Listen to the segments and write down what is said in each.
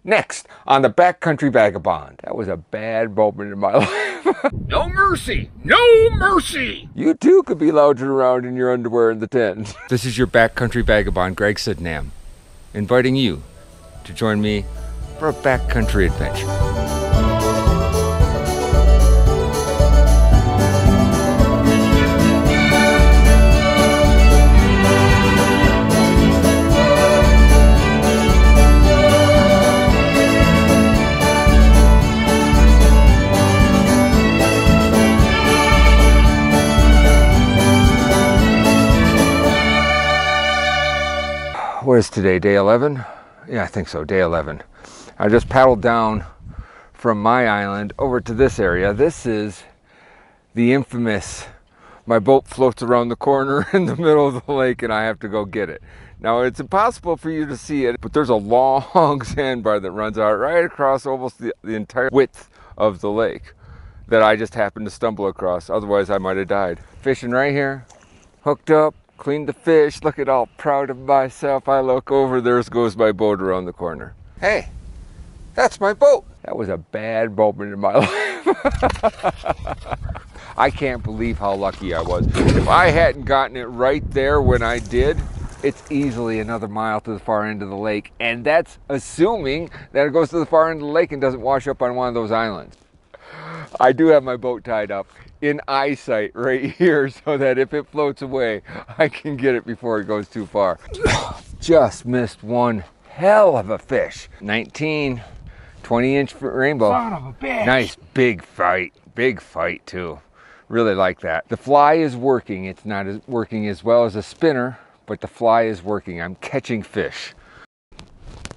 Next on the Backcountry Vagabond. That was a bad moment in my life. No mercy! No mercy! You too could be lounging around in your underwear in the tent. This is your Backcountry Vagabond, Greg Sydenham, inviting you to join me for a backcountry adventure. What is today, day 11? Yeah, I think so, day 11. I just paddled down from my island over to this area. This is the infamous, my boat floats around the corner in the middle of the lake and I have to go get it. Now, it's impossible for you to see it, but there's a long sandbar that runs out right across almost the entire width of the lake that I just happened to stumble across. Otherwise, I might have died. Fishing right here, hooked up. Cleaned the fish, look at all proud of myself. I look over, there goes my boat around the corner. Hey, that's my boat. That was a bad moment in my life. I can't believe how lucky I was. If I hadn't gotten it right there when I did, it's easily another mile to the far end of the lake. And that's assuming that it goes to the far end of the lake and doesn't wash up on one of those islands. I do have my boat tied up in eyesight right here so that if it floats away, I can get it before it goes too far. Just missed one hell of a fish. 19, 20-inch rainbow. Son of a bitch. Nice big fight too. Really like that. The fly is working. It's not working as well as a spinner, but the fly is working. I'm catching fish.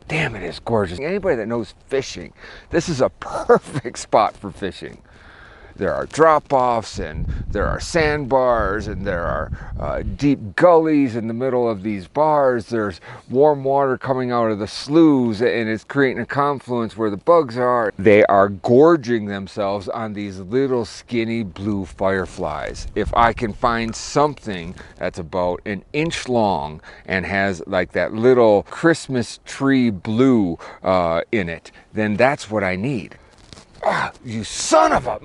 Damn, it is gorgeous. Anybody that knows fishing, this is a perfect spot for fishing. There are drop-offs and there are sandbars and there are deep gullies in the middle of these bars. There's warm water coming out of the sloughs and it's creating a confluence where the bugs are. They are gorging themselves on these little skinny blue fireflies. If I can find something that's about an inch long and has like that little Christmas tree blue in it, then that's what I need. Ah, you son of a...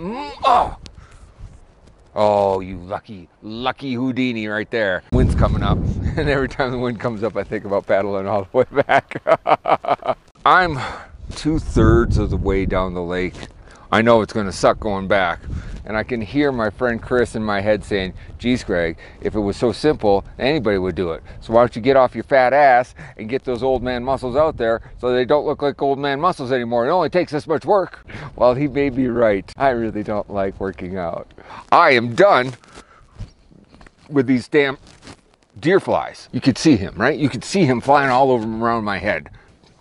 Oh, you lucky Houdini right there. Wind's coming up, and every time the wind comes up, I think about paddling all the way back. I'm 2/3 of the way down the lake. I know it's gonna suck going back. And I can hear my friend Chris in my head saying, geez, Greg, if it was so simple, anybody would do it. So why don't you get off your fat ass and get those old man muscles out there so they don't look like old man muscles anymore. It only takes this much work. Well, he may be right. I really don't like working out. I am done with these damn deer flies. You could see him, right? You could see him flying all over around my head.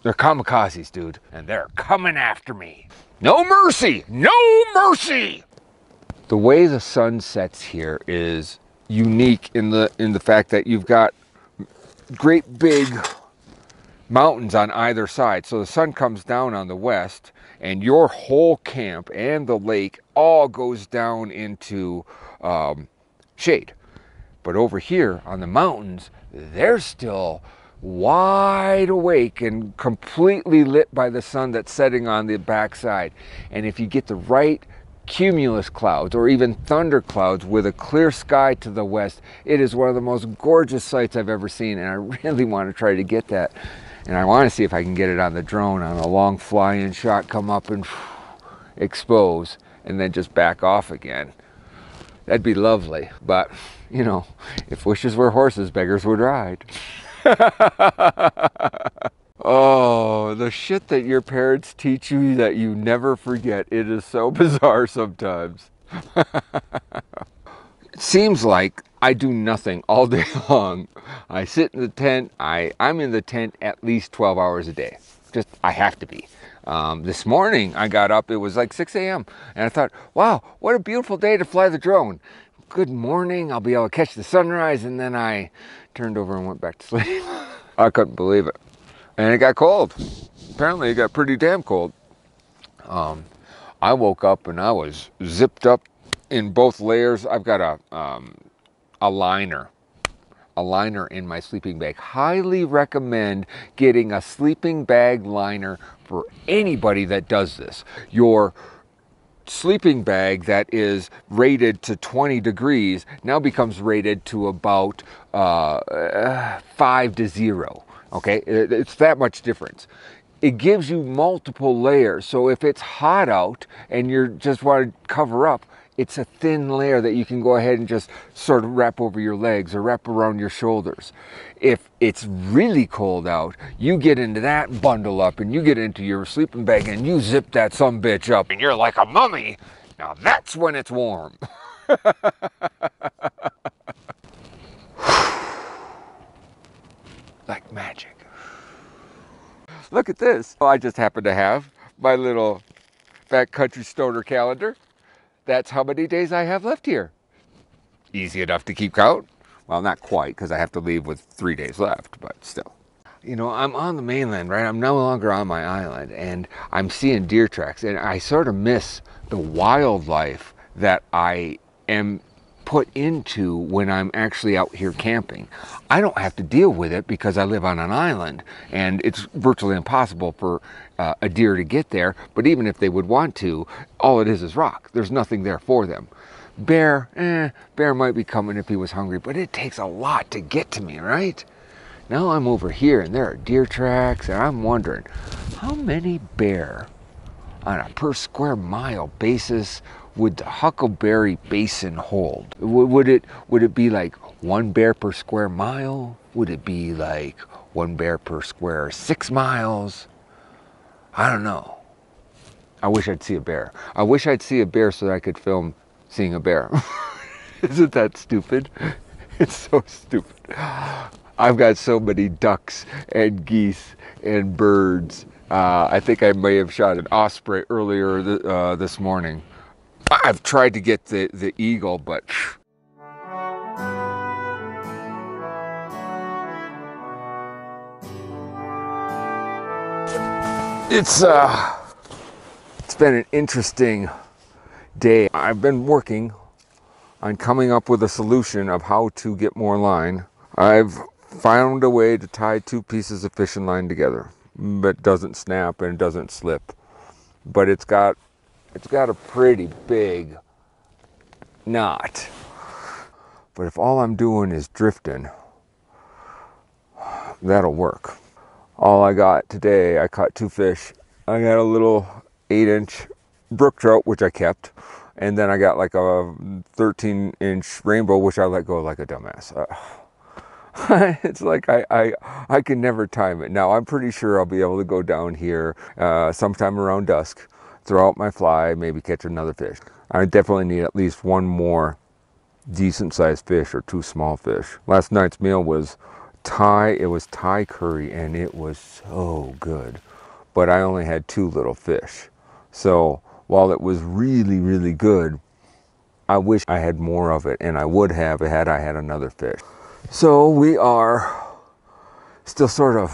They're kamikazes, dude. And they're coming after me. No mercy! No mercy! The way the sun sets here is unique in the fact that you've got great big mountains on either side. So the sun comes down on the west and your whole camp and the lake all goes down into shade. But over here on the mountains, they're still wide awake and completely lit by the sun that's setting on the backside. And if you get the right cumulus clouds or even thunder clouds with a clear sky to the west, it is one of the most gorgeous sights I've ever seen, and I really want to try to get that. And I want to see if I can get it on the drone on a long fly-in shot, come up and expose and then just back off again. That'd be lovely, but you know, if wishes were horses, beggars would ride. Oh, the shit that your parents teach you that you never forget. It is so bizarre sometimes. It seems like I do nothing all day long. I sit in the tent. I'm in the tent at least 12 hours a day. Just, I have to be. This morning I got up, it was like 6 a.m. and I thought, wow, what a beautiful day to fly the drone. Good morning, I'll be able to catch the sunrise. And then I turned over and went back to sleep. I couldn't believe it. And it got cold. Apparently it got pretty damn cold. I woke up and I was zipped up in both layers. I've got a liner in my sleeping bag. Highly recommend getting a sleeping bag liner for anybody that does this. Your sleeping bag that is rated to 20 degrees now becomes rated to about 5 to 0. Okay, it's that much difference. It gives you multiple layers. So if it's hot out and you just want to cover up, it's a thin layer that you can go ahead and just sort of wrap over your legs or wrap around your shoulders. If it's really cold out, you get into that bundle up and you get into your sleeping bag and you zip that sumbitch up and you're like a mummy. Now that's when it's warm. Like magic. Look at this. I just happen to have my little backcountry stoner calendar. That's how many days I have left here. Easy enough to keep count. Well, not quite, because I have to leave with 3 days left, but still. You know, I'm on the mainland, right? I'm no longer on my island, and I'm seeing deer tracks, and I sort of miss the wildlife that I am put into when I'm actually out here camping. I don't have to deal with it because I live on an island and it's virtually impossible for a deer to get there. But even if they would want to, all it is rock. There's nothing there for them. Bear might be coming if he was hungry, but it takes a lot to get to me, right? Now I'm over here and there are deer tracks and I'm wondering how many bear on a per square mile basis would the Huckleberry Basin hold? Would it be like 1 bear per square mile? Would it be like 1 bear per square 6 miles? I don't know. I wish I'd see a bear. I wish I'd see a bear so that I could film seeing a bear. Isn't that stupid? It's so stupid. I've got so many ducks and geese and birds. I think I may have shot an osprey earlier this morning. I've tried to get the eagle, but it's been an interesting day. I've been working on coming up with a solution of how to get more line. I've found a way to tie 2 pieces of fishing line together, but it doesn't snap and it doesn't slip. But it's got a pretty big knot. But if all I'm doing is drifting, that'll work. All I got today, I caught 2 fish. I got a little 8-inch brook trout, which I kept. And then I got like a 13-inch rainbow, which I let go like a dumbass. It's like I can never time it. Now I'm pretty sure I'll be able to go down here sometime around dusk, throw out my fly, maybe catch another fish. I definitely need at least 1 more decent sized fish or 2 small fish. Last night's meal was Thai curry and it was so good, but I only had 2 little fish. So while it was really, really good, I wish I had more of it, and I would have had I had another fish. So we are still sort of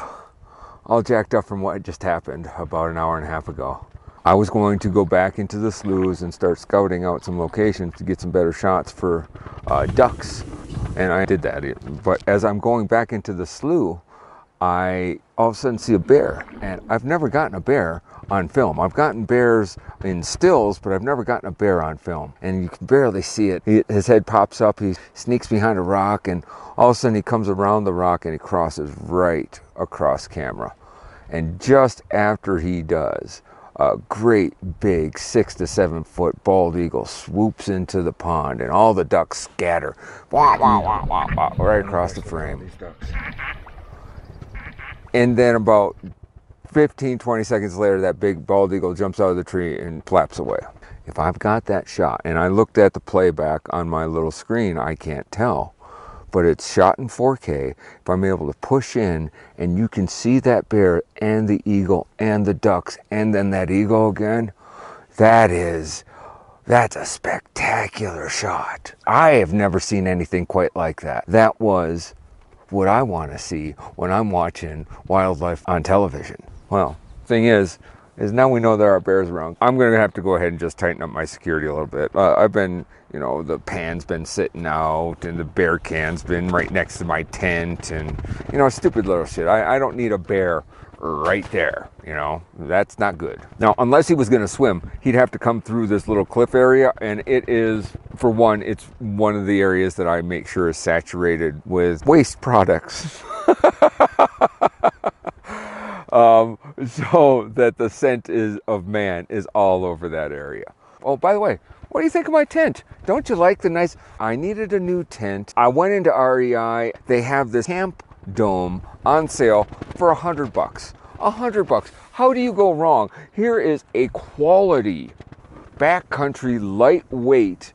all jacked up from what just happened about an hour and a half ago. I was going to go back into the sloughs and start scouting out some locations to get some better shots for ducks, and I did that. But as I'm going back into the slough, I all of a sudden see a bear, and I've never gotten a bear on film. I've gotten bears in stills, but I've never gotten a bear on film, and you can barely see it. His head pops up, he sneaks behind a rock, and all of a sudden he comes around the rock and he crosses right across camera. And just after he does, a great big 6 to 7 foot bald eagle swoops into the pond, and all the ducks scatter wah, wah, wah, wah, wah, right across the frame. And then about 15-20 seconds later, that big bald eagle jumps out of the tree and flaps away. If I've got that shot, and I looked at the playback on my little screen, I can't tell, but it's shot in 4K. If I'm able to push in and you can see that bear and the eagle and the ducks and then that eagle again, that's a spectacular shot. I have never seen anything quite like that. That was what I want to see when I'm watching wildlife on television. Well, thing is, is now we know there are bears around. I'm going to have to go ahead and just tighten up my security a little bit. I've been, you know, the pan's been sitting out and the bear can's been right next to my tent and, you know, stupid little shit. I don't need a bear right there, you know, that's not good. Now, unless he was going to swim, he'd have to come through this little cliff area, and it is, for one, it's one of the areas that I make sure is saturated with waste products. So that the scent of man is all over that area. Oh, by the way, what do you think of my tent? Don't you like the nice... I needed a new tent. I went into REI. They have this camp dome on sale for $100. $100. How do you go wrong? Here is a quality backcountry lightweight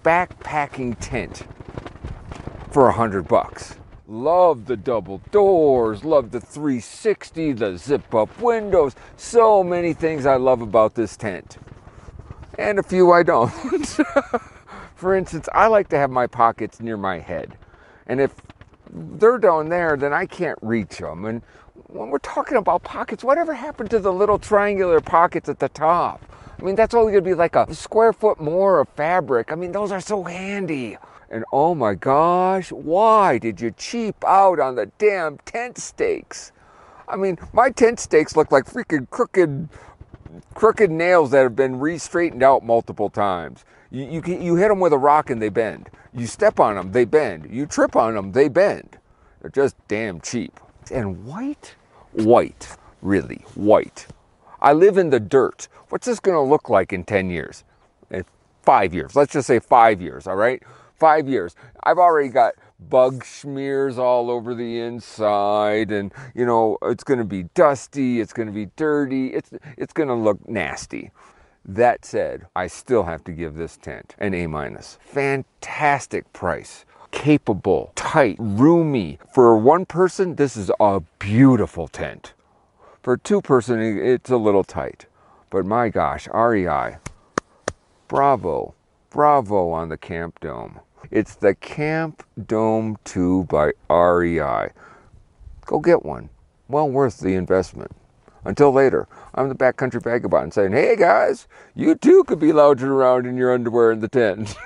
backpacking tent for $100. Love the double doors, love the 360, the zip up windows. So many things I love about this tent. And a few I don't. For instance, I like to have my pockets near my head. And if they're down there, then I can't reach them. And when we're talking about pockets, whatever happened to the little triangular pockets at the top? I mean, that's only going to be like a square foot more of fabric. I mean, those are so handy. And oh my gosh, why did you cheap out on the damn tent stakes? I mean, my tent stakes look like freaking crooked nails that have been re-straightened out multiple times. You hit them with a rock and they bend. You step on them, they bend. You trip on them, they bend. They're just damn cheap. And white, really, white. I live in the dirt. What's this gonna look like in 10 years? 5 years, let's just say 5 years, all right? 5 years. I've already got bug smears all over the inside, and you know, it's gonna be dusty, it's gonna be dirty, it's gonna look nasty. That said, I still have to give this tent an A-. Fantastic price. Capable, tight, roomy. For one person, this is a beautiful tent. For two person, it's a little tight. But my gosh, REI, bravo, bravo on the Camp Dome. It's the Camp Dome 2 by REI. Go get one. Well worth the investment. Until later, I'm the Backcountry Vagabond saying, hey guys, you too could be lounging around in your underwear in the tent.